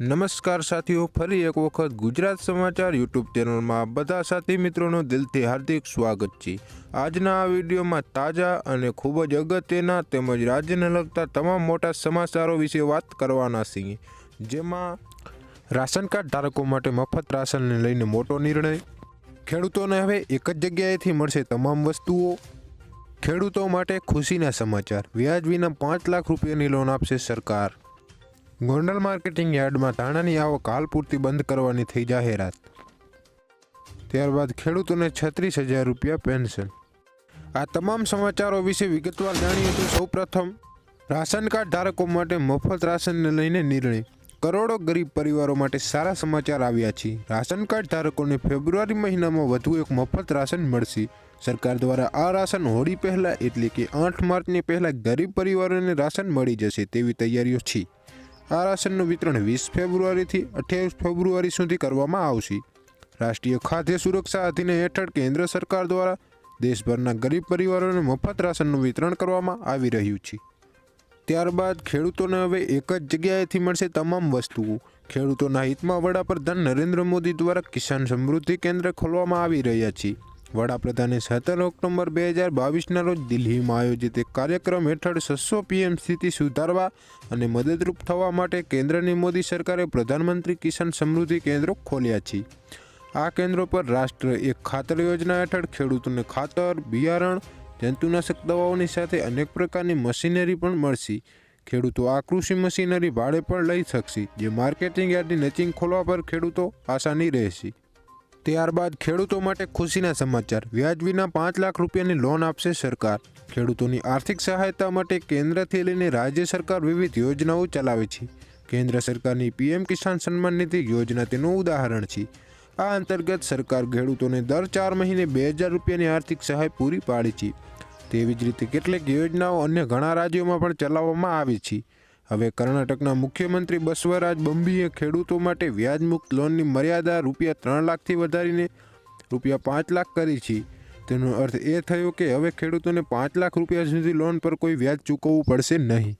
નમસ્કાર સાથીઓ, ફરી એક વખત ગુજરાત સમાચાર યુટ્યુબ ચેનલમાં બધા સાથી મિત્રોનું દિલથી હાર્દિક સ્વાગત છે। આજના આ વિડીયોમાં તાજા અને ખૂબ જ અગત્યના તેમજ રાજ્યને લગતા તમામ મોટા સમાચારો વિશે વાત કરવાના છીએ, જેમાં રાશન કાર્ડ ધારકો માટે મફત રાશનને લઈને મોટો નિર્ણય, ખેડૂતોને હવે એક જ જગ્યાએથી મળશે તમામ વસ્તુઓ, ખેડૂતો માટે ખુશીના સમાચાર, વ્યાજ વિના 5 લાખ રૂપિયાની લોન આપશે સરકાર, ગોંડલ માર્કેટિંગ યાર્ડમાં ધાણાની આવક હાલ પૂરતી બંધ કરવાની થઈ જાહેરાત, ત્યારબાદ ખેડૂતોને 36,000 રૂપિયા પેન્શન। આ તમામ સમાચારો વિશે વિગતવાર જાણીએ તો સૌપ્રથમ રાશન કાર્ડ ધારકો માટે મફત રાશનને લઈને નિર્ણય। કરોડો ગરીબ પરિવારો માટે સારા સમાચાર આવ્યા છે। રાશન કાર્ડ ધારકોને ફેબ્રુઆરી મહિનામાં વધુ એક મફત રાશન મળશે। સરકાર દ્વારા આ રાશન હોળી પહેલા એટલે કે 8 માર્ચની પહેલા ગરીબ પરિવારોને રાશન મળી જશે તેવી તૈયારીઓ છે। આ રાશનનું વિતરણ 20 ફેબ્રુઆરીથી 28 ફેબ્રુઆરી સુધી કરવામાં આવશે। રાષ્ટ્રીય ખાદ્ય સુરક્ષા અધિનિયમ હેઠળ કેન્દ્ર સરકાર દ્વારા દેશભરના ગરીબ પરિવારોને મફત રાશનનું વિતરણ કરવામાં આવી રહ્યું છે। ત્યારબાદ ખેડૂતોને હવે એક જ જગ્યાએથી મળશે તમામ વસ્તુઓ। ખેડૂતોના હિતમાં વડાપ્રધાન નરેન્દ્ર મોદી દ્વારા કિસાન સમૃદ્ધિ કેન્દ્ર ખોલવામાં આવી રહ્યા છે। વડાપ્રધાને 17 ઓક્ટોબર 2022ના રોજ દિલ્હીમાં આયોજિત એક કાર્યક્રમ હેઠળ 600 PM સ્થિતિ સુધારવા અને મદદરૂપ થવા માટે કેન્દ્રની મોદી સરકારે પ્રધાનમંત્રી કિસાન સમૃદ્ધિ કેન્દ્રો ખોલ્યા છે। આ કેન્દ્રો પર રાષ્ટ્ર એક ખાતર યોજના હેઠળ ખેડૂતોને ખાતર, બિયારણ, જંતુનાશક દવાઓની સાથે અનેક પ્રકારની મશીનરી પણ મળશે। ખેડૂતો આ કૃષિ મશીનરી ભાડે પણ લઈ શકશે, જે માર્કેટિંગ યાર્ડની નજીક ખોલવા પર ખેડૂતો આસાની રહેશે। ત્યારબાદ ખેડૂતો માટે ખુશીના સમાચાર, વ્યાજ વિના 5 લાખ રૂપિયાની લોન આપશે સરકાર। ખેડૂતોની આર્થિક સહાયતા માટે કેન્દ્રથી લઈને રાજ્ય સરકાર વિવિધ યોજનાઓ ચલાવે છે। કેન્દ્ર સરકારની PM કિસાન સન્માન નિધિ યોજના તેનું ઉદાહરણ છે। આ અંતર્ગત સરકાર ખેડૂતોને દર 4 મહિને 2,000 રૂપિયાની આર્થિક સહાય પૂરી પાડે છે। તેવી જ રીતે કેટલીક યોજનાઓ અન્ય ઘણા રાજ્યોમાં પણ ચલાવવામાં આવે છે। હવે કર્ણાટકના મુખ્યમંત્રી બસવરાજ બોમ્મીએ ખેડૂતો માટે વ્યાજમુક્ત લોનની મર્યાદા ₹3 લાખથી વધારીને ₹5 લાખ કરી છે। તેનો અર્થ એ થયો કે હવે ખેડૂતોને 5 લાખ રૂપિયા સુધી લોન પર કોઈ વ્યાજ ચૂકવવું પડશે નહીં।